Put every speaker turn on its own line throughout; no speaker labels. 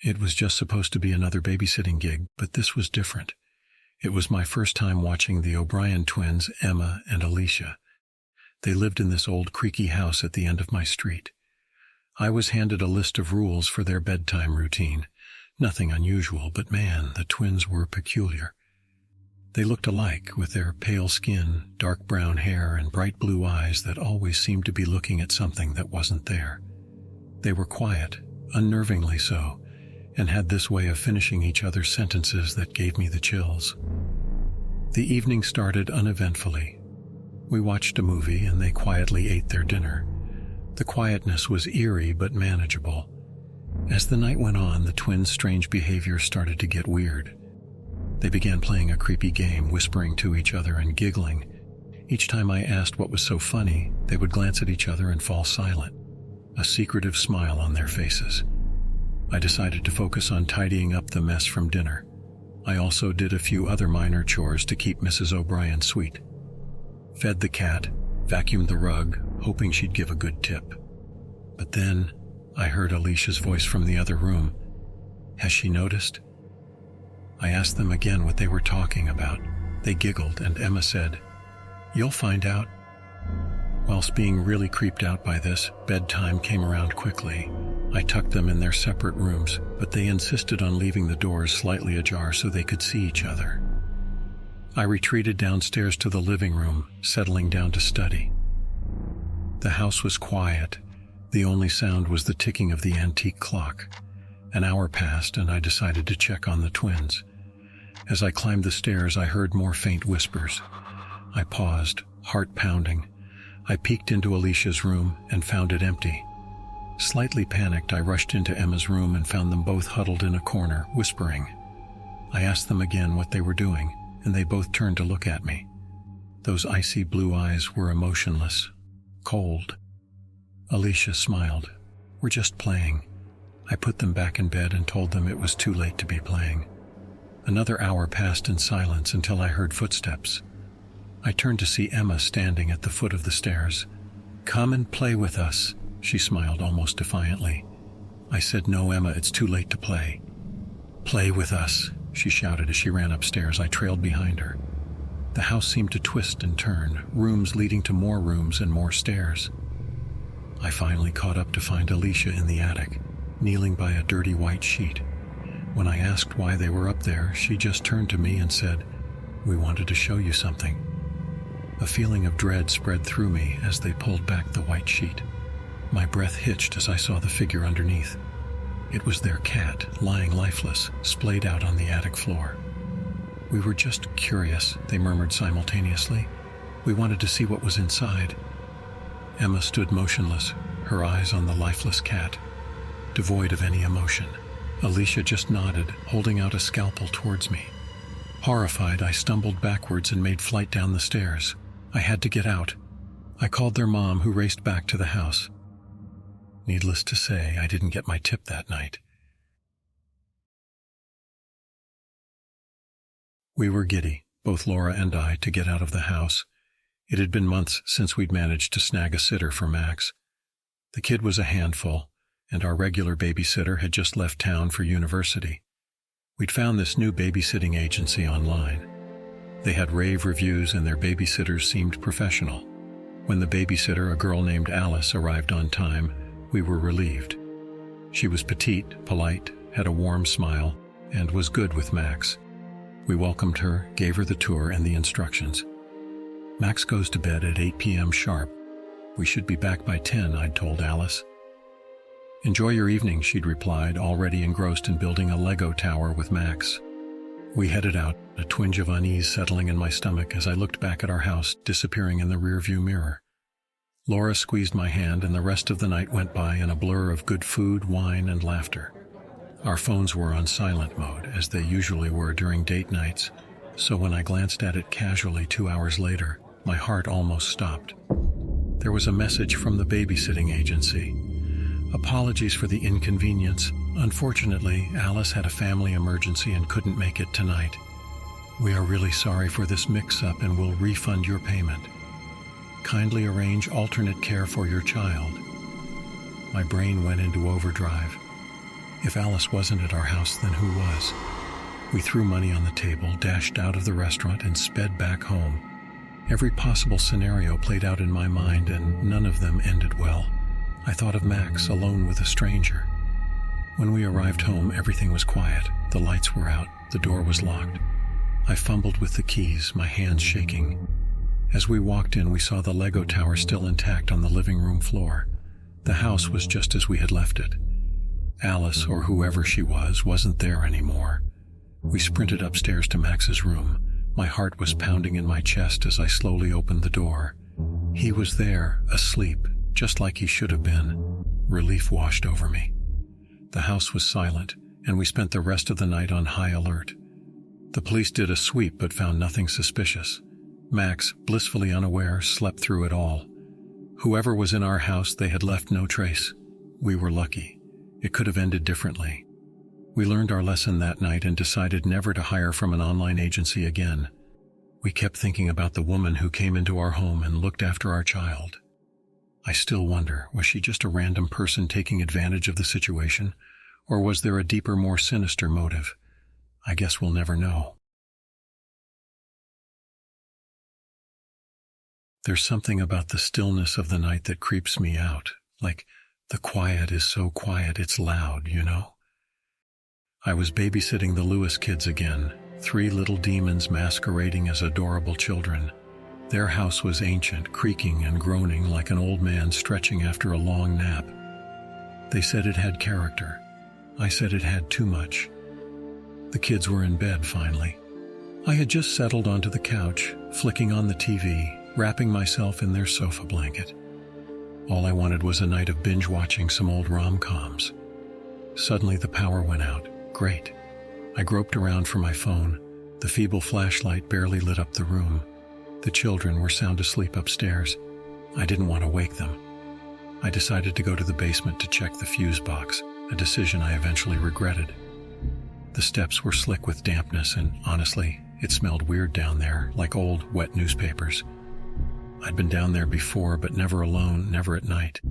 It was just supposed to be another babysitting gig, but this was different. It was my first time watching the O'Brien twins, Emma and Alicia. They lived in this old creaky house at the end of my street. I was handed a list of rules for their bedtime routine. Nothing unusual, but man, the twins were peculiar. They looked alike, with their pale skin, dark brown hair, and bright blue eyes that always seemed to be looking at something that wasn't there. They were quiet, unnervingly so, and had this way of finishing each other's sentences that gave me the chills. The evening started uneventfully. We watched a movie and they quietly ate their dinner. The quietness was eerie but manageable. As the night went on, the twins' strange behavior started to get weird. They began playing a creepy game, whispering to each other and giggling. Each time I asked what was so funny, they would glance at each other and fall silent, a secretive smile on their faces. I decided to focus on tidying up the mess from dinner. I also did a few other minor chores to keep Mrs. O'Brien sweet. Fed the cat, vacuumed the rug, hoping she'd give a good tip. But then I heard Alicia's voice from the other room. Has she noticed? I asked them again what they were talking about. They giggled and Emma said, "You'll find out." Whilst being really creeped out by this, bedtime came around quickly. I tucked them in their separate rooms, but they insisted on leaving the doors slightly ajar so they could see each other. I retreated downstairs to the living room, settling down to study. The house was quiet. The only sound was the ticking of the antique clock. An hour passed and I decided to check on the twins. As I climbed the stairs, I heard more faint whispers. I paused, heart pounding. I peeked into Alicia's room and found it empty. Slightly panicked, I rushed into Emma's room and found them both huddled in a corner, whispering. I asked them again what they were doing, and they both turned to look at me. Those icy blue eyes were emotionless, cold. Alicia smiled. "We're just playing." I put them back in bed and told them it was too late to be playing. Another hour passed in silence until I heard footsteps. I turned to see Emma standing at the foot of the stairs. "Come and play with us," she smiled almost defiantly. I said, "No, Emma, it's too late to play." "Play with us," she shouted as she ran upstairs. I trailed behind her. The house seemed to twist and turn, rooms leading to more rooms and more stairs. I finally caught up to find Alicia in the attic, kneeling by a dirty white sheet. When I asked why they were up there, she just turned to me and said, "We wanted to show you something." A feeling of dread spread through me as they pulled back the white sheet. My breath hitched as I saw the figure underneath. It was their cat, lying lifeless, splayed out on the attic floor. "We were just curious," they murmured simultaneously. "We wanted to see what was inside." Emma stood motionless, her eyes on the lifeless cat, devoid of any emotion. Alicia just nodded, holding out a scalpel towards me. Horrified, I stumbled backwards and made flight down the stairs. I had to get out. I called their mom, who raced back to the house. Needless to say, I didn't get my tip that night. We were giddy, both Laura and I, to get out of the house. It had been months since we'd managed to snag a sitter for Max. The kid was a handful, and our regular babysitter had just left town for university. We'd found this new babysitting agency online. They had rave reviews and their babysitters seemed professional. When the babysitter, a girl named Alice, arrived on time, we were relieved. She was petite, polite, had a warm smile, and was good with Max. We welcomed her, gave her the tour and the instructions. "Max goes to bed at 8 p.m. sharp. We should be back by 10, I'd told Alice. "Enjoy your evening," she'd replied, already engrossed in building a Lego tower with Max. We headed out, a twinge of unease settling in my stomach as I looked back at our house disappearing in the rearview mirror. Laura squeezed my hand and the rest of the night went by in a blur of good food, wine, and laughter. Our phones were on silent mode, as they usually were during date nights, so when I glanced at it casually 2 hours later, my heart almost stopped. There was a message from the babysitting agency. "Apologies for the inconvenience. Unfortunately, Alice had a family emergency and couldn't make it tonight. We are really sorry for this mix-up and will refund your payment. Kindly arrange alternate care for your child." My brain went into overdrive. If Alice wasn't at our house, then who was? We threw money on the table, dashed out of the restaurant, and sped back home. Every possible scenario played out in my mind, and none of them ended well. I thought of Max, alone with a stranger. When we arrived home, everything was quiet. The lights were out. The door was locked. I fumbled with the keys, my hands shaking. As we walked in, we saw the Lego tower still intact on the living room floor. The house was just as we had left it. Alice, or whoever she was, wasn't there anymore. We sprinted upstairs to Max's room. My heart was pounding in my chest as I slowly opened the door. He was there, asleep, just like he should have been. Relief washed over me. The house was silent, and we spent the rest of the night on high alert. The police did a sweep but found nothing suspicious. Max, blissfully unaware, slept through it all. Whoever was in our house, they had left no trace. We were lucky. It could have ended differently. We learned our lesson that night and decided never to hire from an online agency again. We kept thinking about the woman who came into our home and looked after our child. I still wonder, was she just a random person taking advantage of the situation, or was there a deeper, more sinister motive? I guess we'll never know. There's something about the stillness of the night that creeps me out, like the quiet is so quiet it's loud, you know? I was babysitting the Lewis kids again, 3 little demons masquerading as adorable children. Their house was ancient, creaking and groaning like an old man stretching after a long nap. They said it had character. I said it had too much. The kids were in bed finally. I had just settled onto the couch, flicking on the TV, wrapping myself in their sofa blanket. All I wanted was a night of binge-watching some old rom-coms. Suddenly the power went out. Great. I groped around for my phone. The feeble flashlight barely lit up the room. The children were sound asleep upstairs. I didn't want to wake them. I decided to go to the basement to check the fuse box, a decision I eventually regretted. The steps were slick with dampness, and honestly, it smelled weird down there, like old, wet newspapers. I'd been down there before, but never alone, never at night.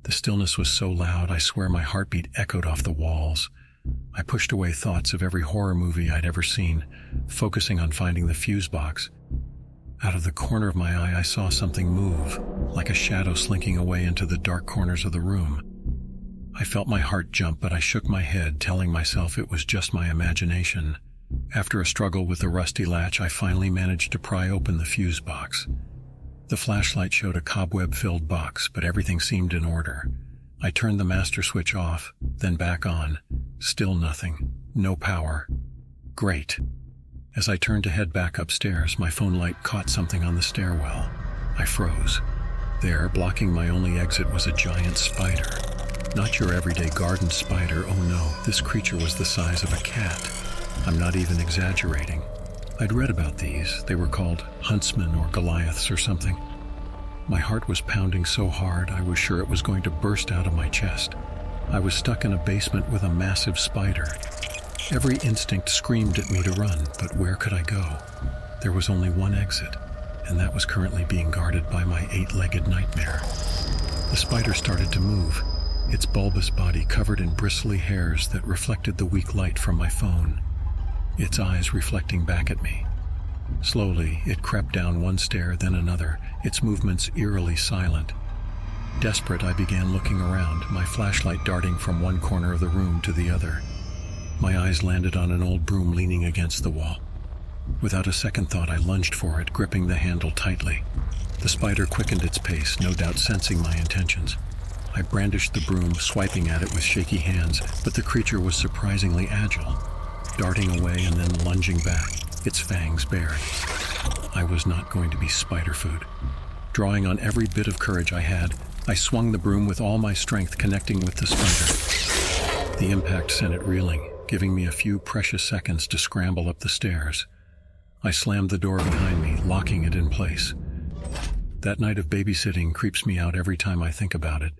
The stillness was so loud, I swear my heartbeat echoed off the walls. I pushed away thoughts of every horror movie I'd ever seen, focusing on finding the fuse box. Out of the corner of my eye, I saw something move, like a shadow slinking away into the dark corners of the room. I felt my heart jump, but I shook my head, telling myself it was just my imagination. After a struggle with the rusty latch, I finally managed to pry open the fuse box. The flashlight showed a cobweb-filled box, but everything seemed in order. I turned the master switch off, then back on. Still nothing. No power. Great. As I turned to head back upstairs, my phone light caught something on the stairwell. I froze. There, blocking my only exit, was a giant spider. Not your everyday garden spider, oh no, this creature was the size of a cat. I'm not even exaggerating. I'd read about these. They were called huntsmen or Goliaths or something. My heart was pounding so hard I was sure it was going to burst out of my chest. I was stuck in a basement with a massive spider. Every instinct screamed at me to run, but where could I go? There was only one exit, and that was currently being guarded by my 8-legged nightmare. The spider started to move, its bulbous body covered in bristly hairs that reflected the weak light from my phone. Its eyes reflecting back at me. Slowly, it crept down one stair, then another, its movements eerily silent. Desperate, I began looking around, my flashlight darting from one corner of the room to the other. My eyes landed on an old broom leaning against the wall. Without a second thought, I lunged for it, gripping the handle tightly. The spider quickened its pace, no doubt sensing my intentions. I brandished the broom, swiping at it with shaky hands, but the creature was surprisingly agile. Darting away and then lunging back, its fangs bared. I was not going to be spider food. Drawing on every bit of courage I had, I swung the broom with all my strength, connecting with the spider. The impact sent it reeling, giving me a few precious seconds to scramble up the stairs. I slammed the door behind me, locking it in place. That night of babysitting creeps me out every time I think about it.